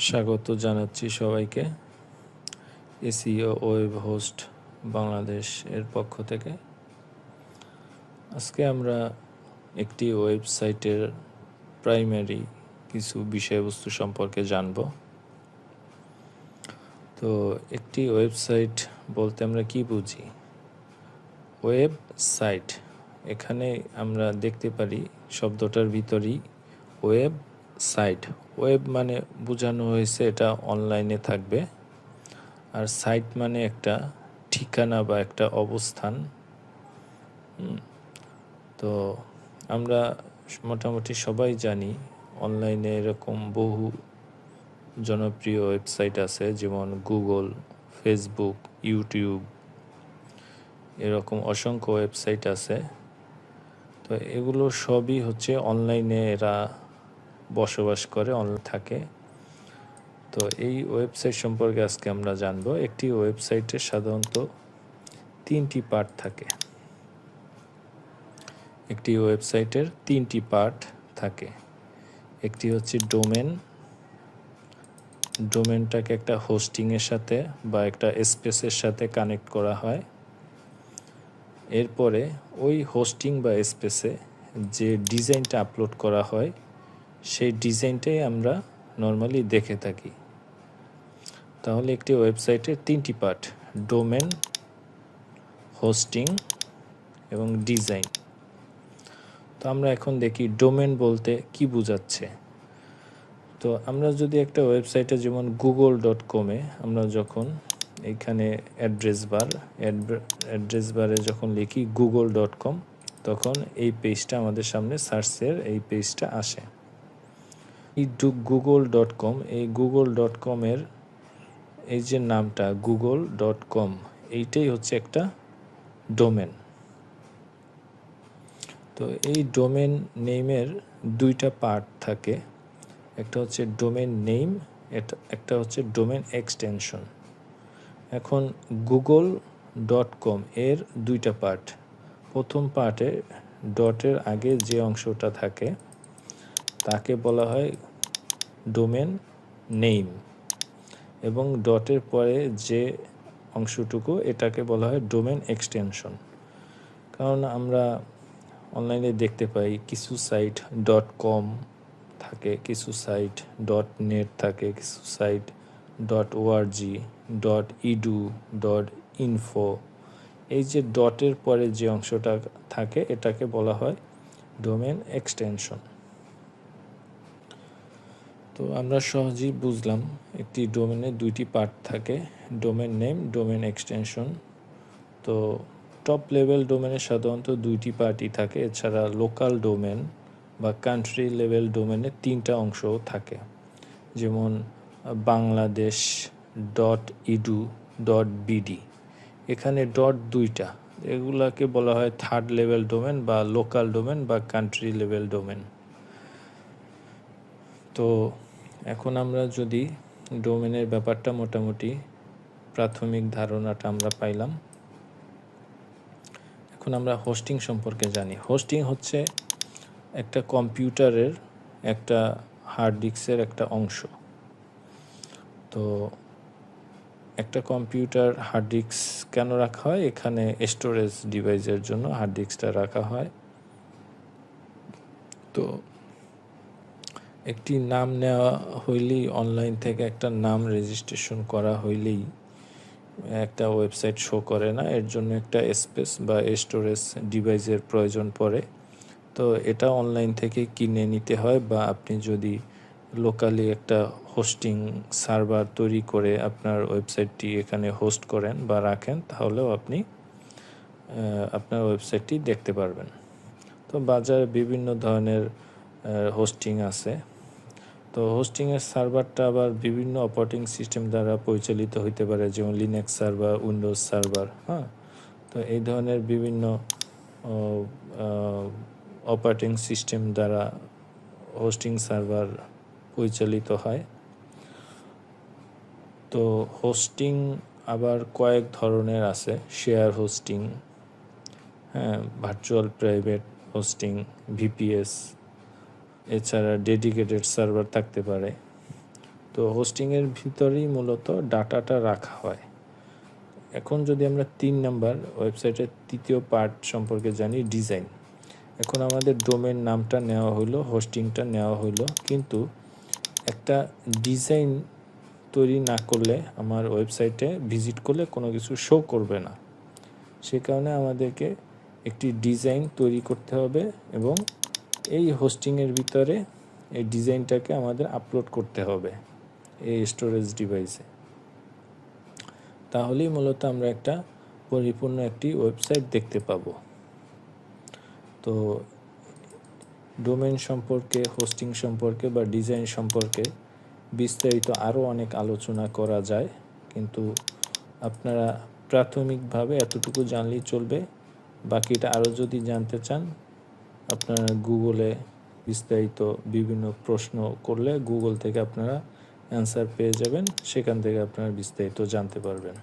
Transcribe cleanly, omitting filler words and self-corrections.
স্বাগত জানাচ্ছি সবাইকে এসইও ওয়েব হোস্ট বাংলাদেশ এর পক্ষ থেকে। আজকে আমরা একটি ওয়েবসাইটের প্রাইমারি কিছু বিষয়বস্তু সম্পর্কে জানব। তো একটি ওয়েবসাইট বলতে আমরা কি বুঝি? ওয়েবসাইট, এখানে আমরা দেখতে পারি শব্দটার ভিতরেই ওয়েব সাইট। ওয়েব মানে বোঝানো হয়েছে এটা অনলাইনে থাকবে, আর সাইট মানে একটা ঠিকানা বা একটা অবস্থান। তো আমরা মোটামুটি সবাই জানি অনলাইনে এরকম বহু জনপ্রিয় ওয়েবসাইট আছে, যেমন গুগল, ফেসবুক, ইউটিউব, এরকম অসংখ্য ওয়েবসাইট আছে। তো এগুলো সবই হচ্ছে অনলাইনে এরা বসবাস করে, অনলাইন থাকে। তো এই ওয়েবসাইট সম্পর্কে আজকে আমরা জানব। একটি ওয়েবসাইটে সাধারণত তিনটি পার্ট থাকে। একটি ওয়েবসাইটের তিনটি পার্ট থাকে। একটি হচ্ছে ডোমেন। ডোমেনটাকে একটা হোস্টিংয়ের সাথে বা একটা স্পেসের সাথে কানেক্ট করা হয়। এরপরে ওই হোস্টিং বা স্পেসে যে ডিজাইনটা আপলোড করা হয় সেই ডিজাইনটাই আমরা নর্মালি দেখে থাকি। তাহলে একটি ওয়েবসাইটের তিনটি পার্ট: ডোমেন, হোস্টিং এবং ডিজাইন। তো আমরা এখন দেখি ডোমেন বলতে কি বোঝাচ্ছে। তো আমরা যদি একটা ওয়েবসাইটে যেমন google.com-এ আমরা যখন এইখানে অ্যাড্রেস বারে যখন লিখি google.com, তখন এই পেজটা আমাদের সামনে সার্চের এই পেজটা আসে। এই google.com, এই google.com-এর এই যে নামটা google.com, এইটাই হচ্ছে একটা ডোমেন। তো এই ডোমেন নেমের দুইটা পার্ট থাকে। একটা হচ্ছে ডোমেন নেম, একটা হচ্ছে ডোমেন এক্সটেনশন। এখন google.com এর দুইটা পার্ট। প্রথম পার্টে ডটের আগে যে অংশটা থাকে তাকে বলা হয় ডোমেন নেম, এবং ডটের পরে যে অংশটুকু এটাকে বলা হয় ডোমেন এক্সটেনশন। কারণ আমরা অনলাইনে দেখতে পাই কিছু সাইট .com থাকে, কিছু সাইট .net থাকে, কিছু সাইট .org, .edu, .info। এই যে ডটের পরে যে অংশটা থাকে এটাকে বলা হয় ডোমেন এক্সটেনশন। তো আমরা সহজেই বুঝলাম একটি ডোমেনের দুইটি পার্ট থাকে, ডোমেন নেম, ডোমেন এক্সটেনশন। তো টপ লেভেল ডোমেনের সাধারণত দুইটি পার্টই থাকে। এছাড়া লোকাল ডোমেন বা কান্ট্রি লেভেল ডোমেনের তিনটা অংশও থাকে, যেমন বাংলাদেশ .edu, .bd। এখানে ডট দুইটা, এগুলাকে বলা হয় থার্ড লেভেল ডোমেন বা লোকাল ডোমেন বা কান্ট্রি লেভেল ডোমেন। তো এখন আমরা যদি ডোমেনের ব্যাপারটা মোটামুটি প্রাথমিক ধারণাটা আমরা পাইলাম, এখন আমরা হোস্টিং সম্পর্কে জানি। হোস্টিং হচ্ছে একটা কম্পিউটারের একটা হার্ড ডিস্কের একটা অংশ। তো একটা কম্পিউটার হার্ড ডিস্ক কেন রাখা হয়? এখানে স্টোরেজ ডিভাইসের জন্য হার্ড ডিস্কটা রাখা হয়। তো একটি নাম নেওয়া হইলেই, অনলাইন থেকে একটা নাম রেজিস্ট্রেশন করা হইলেই একটা ওয়েবসাইট শো করে না, এর জন্য একটা স্পেস বা স্টোরেজ ডিভাইসের প্রয়োজন পড়ে। তো এটা অনলাইন থেকে কিনে নিতে হয়, বা আপনি যদি লোকালি একটা হোস্টিং সার্ভার তৈরি করে আপনার ওয়েবসাইটটি এখানে হোস্ট করেন বা রাখেন, তাহলেও আপনি আপনার ওয়েবসাইটটি দেখতে পারবেন। তো বাজারে বিভিন্ন ধরনের হোস্টিং আছে। তো হোস্টিংয়ের সার্ভারটা আবার বিভিন্ন অপারেটিং সিস্টেম দ্বারা পরিচালিত হতে পারে, যেমন লিনাক্স সার্ভার, উইন্ডোজ সার্ভার। তো এই ধরনের বিভিন্ন অপারেটিং সিস্টেম দ্বারা হোস্টিং সার্ভার পরিচালিত হয়। তো হোস্টিং আবার কয়েক ধরনের আছে। Share hosting, virtual private hosting, VPS, এছাড়া ডেডিকেটেড সার্ভার থাকতে পারে। তো হোস্টিংয়ের ভিতরেই মূলত ডাটাটা রাখা হয়। এখন যদি আমরা 3 নাম্বার ওয়েবসাইটের তৃতীয় পার্ট সম্পর্কে জানি, ডিজাইন। এখন আমাদের ডোমেন নামটা নেওয়া হলো, হোস্টিংটা নেওয়া হলো, কিন্তু একটা ডিজাইন তৈরি না করলে আমার ওয়েবসাইটে ভিজিট করলে কোনো কিছু শো করবে না। সে কারণে আমাদেরকে একটি ডিজাইন তৈরি করতে হবে এবং এই হোস্টিংয়ের ভিতরে এই ডিজাইনটাকে আমাদের আপলোড করতে হবে এই স্টোরেজ ডিভাইসে। তাহলেই মূলত আমরা একটা পরিপূর্ণ একটি ওয়েবসাইট দেখতে পাবো। তো ডোমেন সম্পর্কে, হোস্টিং সম্পর্কে বা ডিজাইন সম্পর্কে বিস্তারিত আরও অনেক আলোচনা করা যায়, কিন্তু আপনারা প্রাথমিকভাবে এতটুকু জানলেই চলবে। বাকিটা আরও যদি জানতে চান, আপনারা গুগলে বিস্তারিত বিভিন্ন প্রশ্ন করলে গুগল থেকে আপনারা অ্যান্সার পেয়ে যাবেন, সেখান থেকে আপনারা বিস্তারিত জানতে পারবেন।